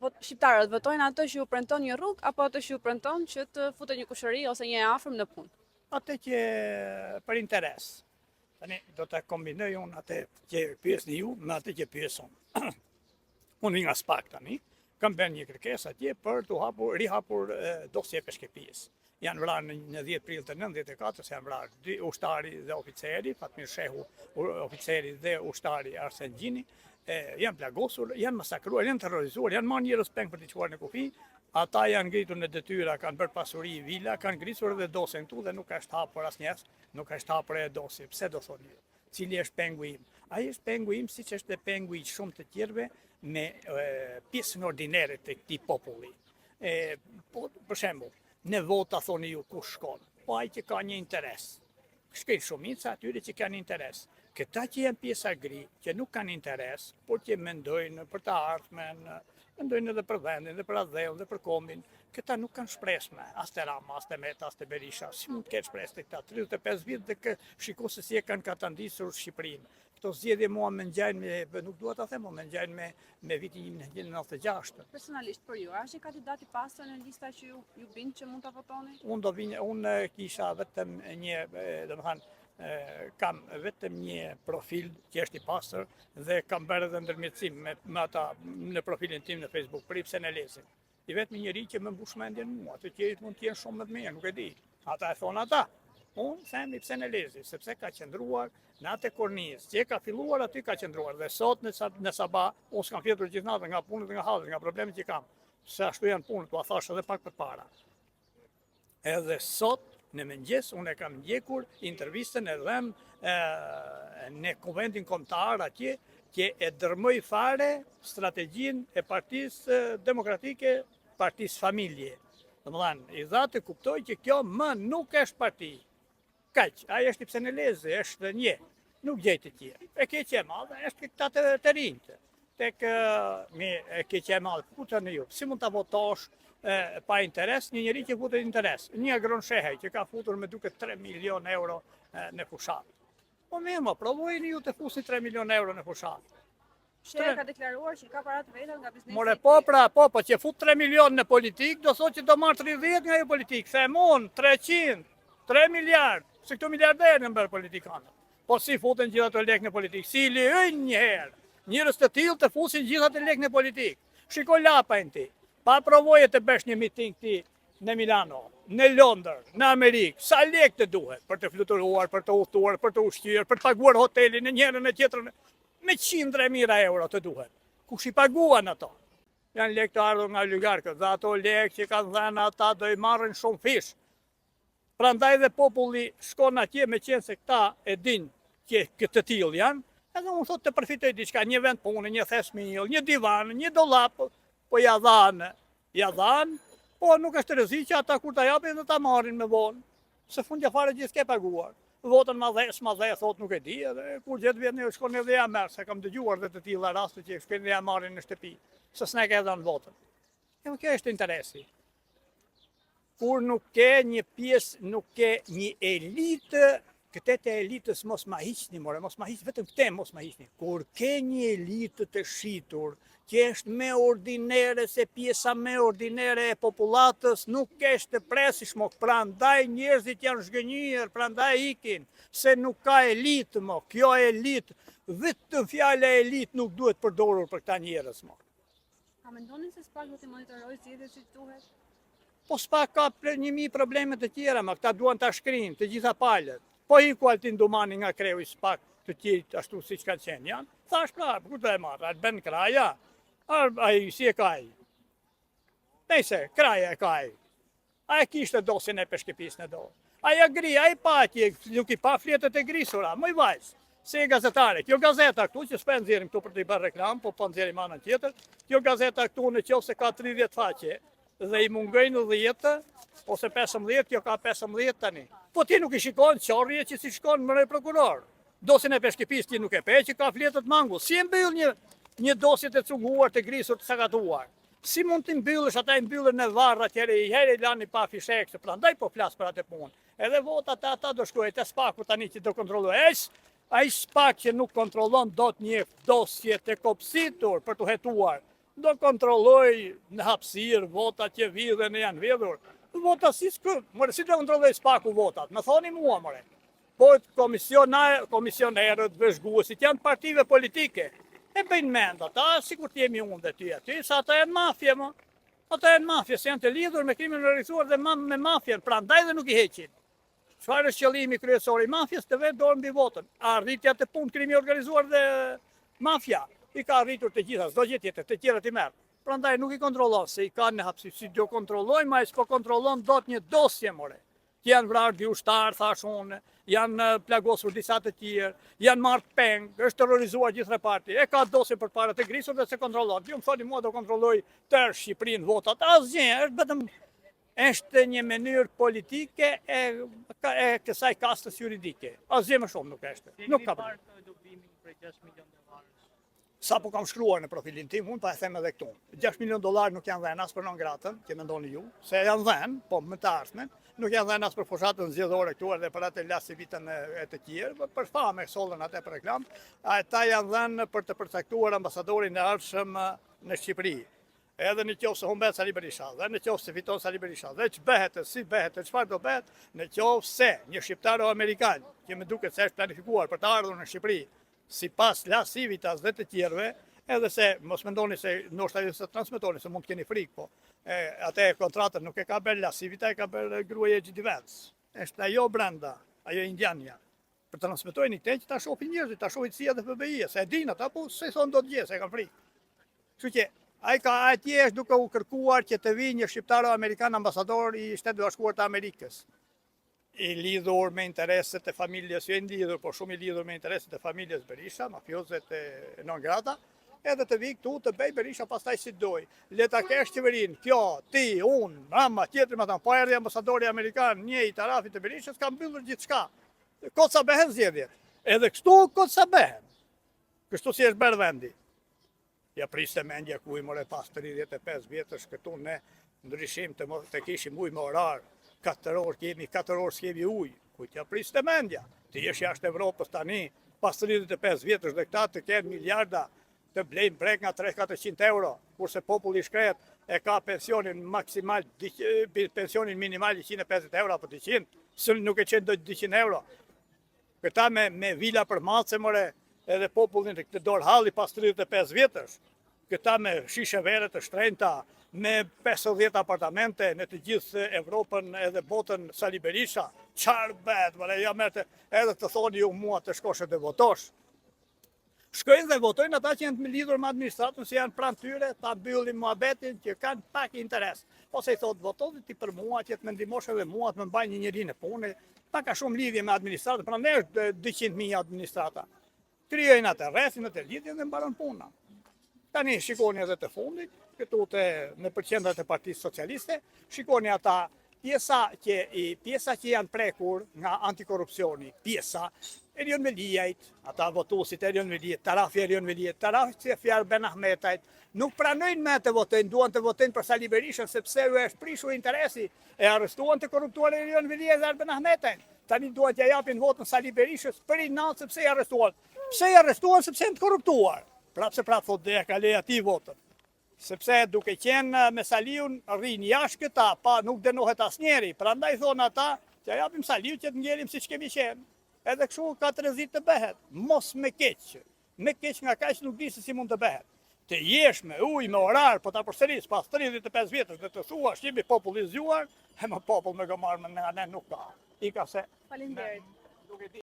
Po shqiptarët votojnë atë që ju premton një rrugë apo atë që ju premton që të futet një kushëri ose një afërm në punë? Atë që për interes. Tani do të kombinoj unë atë që pyesni ju me atë që pyes unë. Unë nga SPAK tani, kam bërë një kërkesë atje për të rihapur dosje peshkepijës. Janë vrarë në 10 prill të 94, janë vrarë 2 ushtari dhe oficeri, Fatmir Shehu, oficeri dhe ushtari Arsen Gjini, janë plagosur, janë masakruar, janë terrorizuar, janë marrë njerëz peng për të quar në kufi. Ata janë ngritur në detyra, kanë bërë pasuri, vila, kanë ngritur edhe dosjen këtu dhe nuk është hapur asnjëherë, nuk është hapur e dosje. Pse do thoni ju? Cili është pengu im? Ai është pengu im siç është pengu i shumë të tjerëve me pjesën ordinere të këtij populli. Për shembull, në vota thoni ju kush shkon, po ai që ka një interes. Shkej shumica atyre që kanë interes. Këta që janë pjesa gri, që nuk kanë interes, por që mendojnë për të ardhmen, mendojnë edhe për vendin, dhe për adhellën, dhe për kombin, këta nuk kanë shpresme, as të Rama, as të Meta, as të Berisha, si mund të ketë shpresë të këta, 35 vjet dhe shiko se si e kanë katandisur Shqipërinë. Këto zgjedhje mua më ngjajnë me, nuk dua ta them, më ngjajnë me vitin 1996. Personalisht për ju, a është një kandidat i pastër në lista që ju bind që mund ta votoni? Unë kisha vetëm një, domethënë, kam vetëm një profil që është i pastër dhe kam bërë edhe ndërmjetësim me ata në profilin tim në Facebook, për i pse në lezim. I vetëm njëri që më mbush mendjen mua, të tjerit mund t'jenë shumë më të mirë, nuk e di. Ata e thonë ata. Unë them i pse në lezi, sepse ka qëndruar në atë kornizë, që ka filluar aty ka qëndruar dhe sot në sabah, unë s'kam fjetur gjithë natën nga punët dhe nga hallet, nga problemet që kam, se ashtu janë punët, u a thash edhe pak për para. Edhe sot në mëngjes, unë e kam ndjekur intervistën e dhem në konventin kombëtar atje, që e dërmoj fare strategjin e Partisë Demokratike, Partisë Familje. Domethënë, i dha të kuptoj që kjo më nuk është parti. Kaq, ai është i pse në leze, është një, nuk gjej të tjerë. E keqja e madhe është këta të rinjtë. Tek e keqja e madhe, ku të në ju, si mund ta votosh pa interes, një njeri që futet interes. Një agron shehej që ka futur me duket 3 milion euro në fushat. Po mirë më, provojni ju të fusni 3 milion euro në fushat. Sheha ka deklaruar që ka para të veta nga biznesi. More po që fut 3 milion në politik, do thotë që do marr 30 nga ajo politik. Themon 300, 3 miliard, se këto miliarderë në bërë politikanë. Po si futen gjitha të lek në politik, si lejojnë njëherë. Njerëz të tillë të fusin gjitha të lek në politik. Shiko lapajnë ti. Pa provoje të bësh një miting ti në Milano, në Londër, në Amerikë, sa lek të duhet për të fluturuar, për të udhëtuar, për të ushqyer, për të paguar hotelin në njërin e tjetrën, me 100.000 euro të duhet. Kush i paguan ato? Janë lek të ardhur nga oligarkët, dhe ato lek që kanë dhënë ata do i marrin shumë fish. Prandaj dhe populli shkon atje me qenë se këta e din që këtë tillë janë, edhe unë thot të përfitoj diçka, një vend pune, një thesmill, një divan, një dollap, po ja dhanë, po nuk është rëzi që ata kur ta japin dhe ta marrin me vonë, se fundja fare gjithë ke paguar. Votën madhe, thot nuk e di, edhe kur gjithë vjet në shkon edhe ja merr, se kam dëgjuar dhe të tilla raste që shkon dhe ja marrin në shtëpi, se s'na ke dhënë votën. Kjo është interesi. Kur nuk ke një pjesë, nuk ke një elitë, këte të elitës mos ma hiqni, mos ma hiqni, vetëm këte mos ma hiqni. Kur ke një elitë të shitur, që është me ordinere, se pjesa me ordinere e popullatës nuk është të presish, prandaj njerëzit janë zhgënjur, prandaj ikin, se nuk ka elitë, kjo elitë, vetëm fjala elitë nuk duhet përdorur për këta njerëz. A mendoni se SPAK do të monitorojë zgjedhjet si duhet? Po SPAK ka 1000 probleme të tjera, këta duan ta shkrinë, të gjitha palët. Po iku Altin Dumani nga kreu i SPAK të tjerë ashtu siç kanë qenë janë. Thash pra, ku do e marr? Atë bën kraja. Ai si e ka ai? Nëse kraja e ka ai. Ai kishte dosjen e peshkepis në dorë. Ai agri, ai pati, nuk i pa fletët e grisura, moj vajz. Se gazetare, kjo gazeta këtu që s'po nxjerrim këtu për të bërë reklam, po nxjerrim anën tjetër. Kjo gazeta këtu nëse ka 30 faqe dhe i mungojnë 10 ose 15, kjo ka 15 tani. Po ti nuk i shikon qorrje që si shkon më prokuror. Dosjen e peshkepis ti nuk e pe që ka fletët mangull. Si e mbyll një dosje të cunguar, të grisur, të sakatuar? Si mund të mbyllësh, ata i mbyllën në varr atëherë, i herë lani pa fishekse, prandaj po flas për atë punë. Edhe votat ata do shkruajnë te SPAK-u tani që do kontrollojë. Ai SPAK që nuk kontrollon dot një dosje të kopsitur për të hetuar, do kontrolloj në hapësirë votat që vidhen e janë vidhur. Vota si si do kontrolloj spaku votat, më thoni mua, more. Po komisionerët, vëzhguesit janë partive politike, e bëjnë mend ata, sikur të jemi unë dhe ty aty, sa ata janë mafje, mo. Ata janë mafje, se janë të lidhur me krimin organizuar dhe me mafjen, pra ndaj dhe nuk i heqin. Çfarë është qëllimi kryesor i mafjes? Të vetë dorë mbi votën. Arritja të punë krimi organizuar dhe mafja i ka arritur të gjitha, s'do gjë tjetër, të tjerët i merr. Prandaj nuk i kontrollon, se i kanë në hapësirë, si do kontrollojnë, ma s'po kontrollon dot një dosje, more. Që janë vrarë dy ushtarë, thash unë, janë plagosur disa të tjerë, janë marrë peng, është terrorizuar gjithë reparti. E ka dosje për para të grisur dhe se kontrollon. Ju më thoni mua do kontrolloj tërë Shqipërinë votat. Asgjë, është vetëm është një mënyrë politike e kësaj kastës juridike. Asgjë më shumë nuk është. Nuk ka për. Sa po kam shkruar në profilin tim, unë pa e them edhe këtu. 6 milion dollar nuk janë dhenë as për non gratën, që mendoni ju, se janë dhenë, po më të ardhmen, nuk janë dhenë as për fushatën zgjedhore këtu edhe për atë lasë vitën e të tjerë, për famë sollën atë për reklam, ata janë dhenë për të përcaktuar ambasadorin e ardhshëm në Shqipëri. Edhe në qoftë se humbet Sali Berisha, dhe në qoftë se fiton Sali Berisha, dhe që bëhet, si bëhet, çfarë do bëhet, në qoftë se një shqiptar o amerikan, që më duket se është planifikuar për të ardhur në Shqipëri, si pas Las Civitas dhe të tjerve, edhe se mos mendoni se ndoshta ju se transmetoni, se mund të keni frikë, po atë kontratën nuk e ka bërë Las Civita, e ka bërë gruaja e Defense. Është ajo brenda, ajo indiania. Për të transmetojnë këtë që ta shohin njerëzit, ta shohin CIA dhe FBI-ja, se e dinë ata, po se thon dot gjë, se kanë frikë. Kështu që ai ka atje është duke u kërkuar që të vijë një shqiptar amerikan ambasador i Shtetit Bashkuar të Amerikës. I lidhur me intereset e familjes, jo i lidhur, por shumë i lidhur me intereset e familjes Berisha, mafiozet e non grata, edhe të vijë këtu të bëj Berisha pastaj si doj. Le ta kesh qeverinë, kjo, ti, unë, Rama, tjetri, më thënë, po erdhi ambasadori amerikan, një i tarafit të Berishës, ka mbyllur gjithçka. Kot sa behen zgjedhjet. Edhe kështu kot sa behen. Kështu si është bërë vendi. Ja priste mendja ku i more pas 35 vjetësh këtu ne ndryshim të kishim ujë me orar. 4 orë kemi, 4 orë s'kemi ujë. Ku t'ja priste mendja. Ti jesh jashtë Evropës tani, pas 35 vjetësh dhe këta të kenë miliarda të blejnë brek nga 300-400 euro, kurse populli shkret e ka pensionin maksimal, pensionin minimal 150 euro apo 200, së nuk e qenë do 200 euro. Këta me vila për mace, more, edhe popullin të dorë halli pas 35 vjetësh, këta me shishe vere të shtrenjta, me 50 apartamente në të gjithë Evropën edhe botën Sali Berisha, qarë bet, ja merte, edhe të thoni ju mua të shkosh dhe votosh. Shkojnë dhe votojnë ata që janë lidhur me administratën, se janë pranë tyre, ta mbyllin muhabetin që kanë pak interes. Ose i thotë votojnë ti për mua, që të më ndihmosh edhe mua, të më mbaj një njeri në punë, pak a shumë lidhje me administratën, pra ne është 200.000 administrata. Krijojnë atë rrethin, atë lidhje dhe mbaron puna. Tani shikoni edhe të fundit, këtu në përqendrat e Partisë Socialiste, shikoni ata pjesa që janë prekur nga antikorrupsioni, pjesa Erion Veliajt, ata votuesit Erion Veliajt, tarafi Erion Veliajt, tarafi që fjarë Ben Ahmetajt, nuk pranojnë me të votojnë, duan të votojnë për Sali Berishën, sepse u është prishur interesi, e arrestuan të korruptuar Erion Veliajt dhe Ben Ahmetajt. Tani duan t'ja japin votën Sali Berishës për i natë sepse i arrestuan. Pse i arrestuan? Sepse janë të korruptuar. Prapse thot dhe ka leja ti votën. Sepse duke qenë me Saliun rrin jashtë këta, pa nuk dënohet asnjeri. Prandaj thonë ata, t'ja japim Saliu që të ngjelim siç kemi qenë. Edhe kështu ka të rrezit të bëhet. Mos me keq. Me keq nga kaq nuk di se si mund të bëhet. Të jesh me ujë, me orar, po ta përsëris pas 35 vjetësh dhe të thuash jemi popull i zgjuar, më popull me gomar me ne nuk ka. I ka se. Faleminderit.